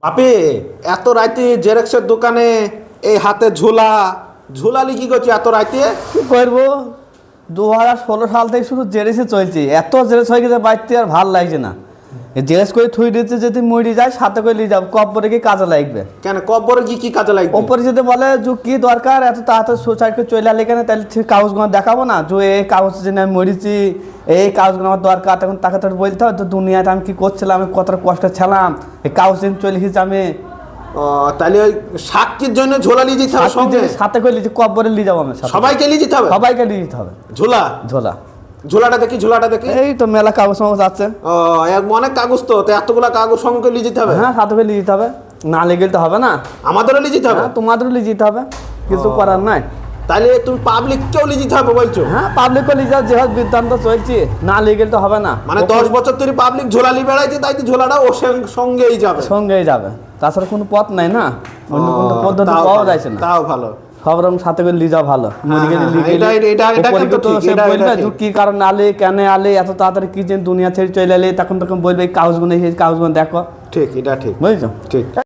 আপনি এত রাইতে জেরক্সের দোকানে এই হাতে ঝোলা ঝোলালি কি করছি এত রাইতে? কি করবো, 2016 সাল থেকে শুধু জেরেসে চলছে। এত জেরেস হয়ে গেছে বাড়িতে আর ভাল লাগছে না। জেরেস করে থুই দিচ্ছে, যদি মরি যায় সাথে করে নিয়ে যাবো, কব্বরে কি কাজে লাগবে? কেন কব্বরে কি কাজে লাগবে? ওপরে যদি বলে যে কি দরকার এত তাড়াতাড়ি সুসাইড করে চলে আলে কেন, তাহলে ঠিক কাগজগুলো দেখাবো না যে এই কাগজ জন্য আমি মরেছি, এই কাগজগুলো আমার দরকার। তখন তাকে তো বলতে হবে তো দুনিয়াতে আমি কি করছিলাম, আমি কতটা কষ্ট ছিলাম, এই কাগজ দিন চলে এসেছি আমি। তাহলে ওই সাক্ষীর জন্য ঝোলা নিয়ে যেতে হবে সঙ্গে, সাথে করে নিয়ে কব্বরে নিয়ে যাবো আমি। সবাইকে নিয়ে যেতে হবে? সবাইকে নিয়ে যেতে হবে। ঝোলা ঝোলা ঝোলাটা দেখি, ঝোলাটা দেখি। এই তো মেলা কাগজ মাগজ আছে। অনেক কাগজ তো, এতগুলা কাগজ সঙ্গে নিয়ে যেতে হবে? হ্যাঁ, সাথে করে নিয়ে যেতে হবে, না নিয়ে গেলে তো হবে না। আমাদেরও নিয়ে যেতে হবে? হ্যাঁ, তোমাদেরও নিয়ে যেতে হবে, কিছু করার নাই। তাহলে তুমি পাবলিককেও নিয়ে যেতে হবে বলছো? হ্যাঁ, পাবলিকও নিয়ে যাও, যেভাবে বিদ্যান্ত চলছে, না নিয়ে গেলে তো হবে না। মানে 10 বছর ধরে পাবলিক ঝোলালি বেড়াইছে, তাই তো ঝোলাটা ও সঙ্গেই যাবে? সঙ্গেই যাবে, তাছাড়া কোনো পথ নাই না, অন্য কোনো পদ্ধতি পাওয়া যাচ্ছে না। তাও ভালো, সব রকম সাথে করে নিয়ে যাওয়া ভালো। কি কারণ আলে, কেন আলে এত তাড়াতাড়ি, কি যে দুনিয়া ছেড়ে চলে এলে, তখন বলবে এই কাগজগুলো দেখো। ঠিক, এটা ঠিক, বুঝছো? ঠিক।